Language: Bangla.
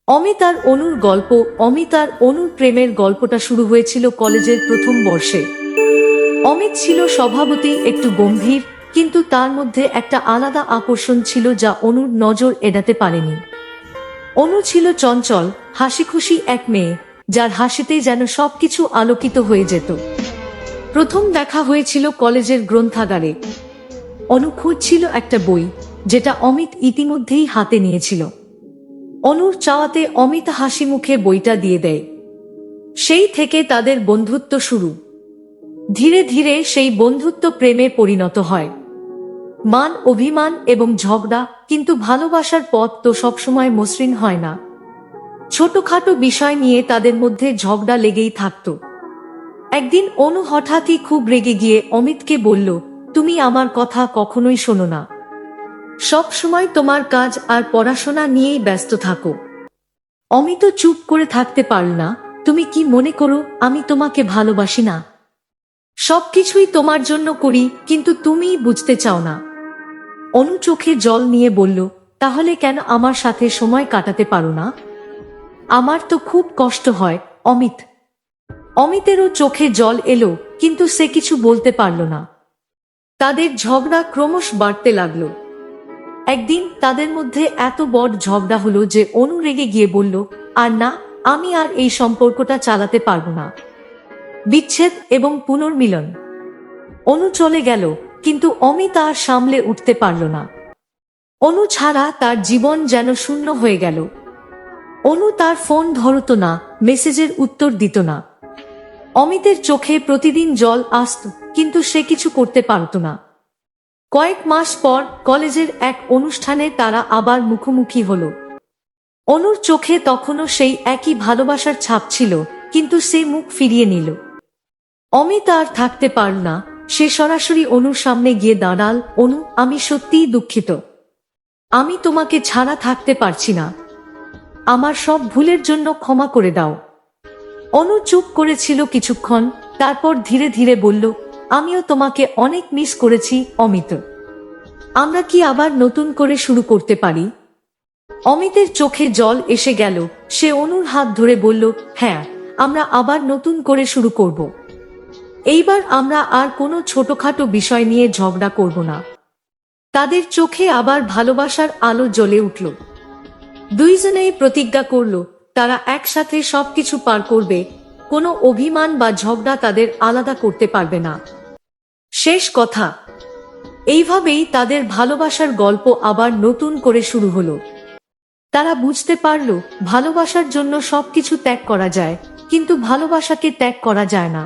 অমিত আর অনুর গল্প। অমিত আর অনুর প্রেমের গল্পটা শুরু হয়েছিল কলেজের প্রথম বর্ষে। অমিত ছিল স্বভাবতই একটু গম্ভীর, কিন্তু তার মধ্যে একটা আলাদা আকর্ষণ ছিল যা অনুর নজর এড়াতে পারেনি। অনু ছিল চঞ্চল, হাসিখুশি এক মেয়ে, যার হাসিতেই যেন সবকিছু আলোকিত হয়ে যেত। প্রথম দেখা হয়েছিল কলেজের গ্রন্থাগারে। অনু খুঁজছিল একটা বই, যেটা অমিত ইতিমধ্যেই হাতে নিয়েছিল। অনুর চাওয়াতে অমিত হাসি মুখে বইটা দিয়ে দেয়। সেই থেকে তাদের বন্ধুত্ব শুরু। ধীরে ধীরে সেই বন্ধুত্ব প্রেমে পরিণত হয়। মান অভিমান এবং ঝগড়া, কিন্তু ভালোবাসার পথ তো সবসময় মসৃণ হয় না। ছোটখাটো বিষয় নিয়ে তাদের মধ্যে ঝগড়া লেগেই থাকত। একদিন অনু হঠাৎই খুব রেগে গিয়ে অমিতকে বলল, তুমি আমার কথা কখনোই শোনো না, সব সময় তোমার কাজ আর পড়াশোনা নিয়েই ব্যস্ত থাকো। অমিত চুপ করে থাকতে পারল না। তুমি কি মনে করো আমি তোমাকে ভালোবাসি না? সবকিছুই তোমার জন্য করি, কিন্তু তুমিই বুঝতে চাও না। অনু চোখে জল নিয়ে বলল, তাহলে কেন আমার সাথে সময় কাটাতে পারো না? আমার তো খুব কষ্ট হয় অমিত। অমিতেরও চোখে জল এলো, কিন্তু সে কিছু বলতে পারল না। তাদের ঝগড়া ক্রমশ বাড়তে লাগলো। একদিন তাদের মধ্যে এত বড় ঝগড়া হলো যে অনু রেগে গিয়ে বলল, আর না, আমি আর এই সম্পর্কটা চালাতে পারবো না। বিচ্ছেদ এবং পুনর্মিলন। অনু চলে গেল, কিন্তু অমিত আর সামলে উঠতে পারল না। অনু ছাড়া তার জীবন যেন শূন্য হয়ে গেল। অনু তার ফোন ধরত না, মেসেজের উত্তর দিত না। অমিতের চোখে প্রতিদিন জল আসত, কিন্তু সে কিছু করতে পারত না। কয়েক মাস পর কলেজের এক অনুষ্ঠানে তারা আবার মুখোমুখি হলো। অনুর চোখে তখনও সেই একই ভালোবাসার ছাপ ছিল, কিন্তু সে মুখ ফিরিয়ে নিল। অমিত আর থাকতে পারল না। সে সরাসরি অনুর সামনে গিয়ে দাঁড়াল। অনু, আমি সত্যিই দুঃখিত। আমি তোমাকে ছাড়া থাকতে পারছি না। আমার সব ভুলের জন্য ক্ষমা করে দাও। অনু চুপ করেছিল কিছুক্ষণ, তারপর ধীরে ধীরে বলল, আমিও তোমাকে অনেক মিস করেছি অমিত। আমরা কি আবার নতুন করে শুরু করতে পারি? অমিতের চোখে জল এসে গেল। সে অনুর হাত ধরে বলল, হ্যাঁ, আমরা আবার নতুন করে শুরু করব। এইবার আমরা আর কোনো ছোটখাটো বিষয় নিয়ে ঝগড়া করব না। তাদের চোখে আবার ভালোবাসার আলো জ্বলে উঠল। দুইজনেই প্রতিজ্ঞা করল, তারা একসাথে সবকিছু পার করবে। কোনো অভিমান বা ঝগড়া তাদের আলাদা করতে পারবে না। শেষ কথা। এইভাবেই তাদের ভালোবাসার গল্প আবার নতুন করে শুরু হলো। তারা বুঝতে পারল, ভালোবাসার জন্য সবকিছু ত্যাগ করা যায়, কিন্তু ভালোবাসাকে ত্যাগ করা যায় না।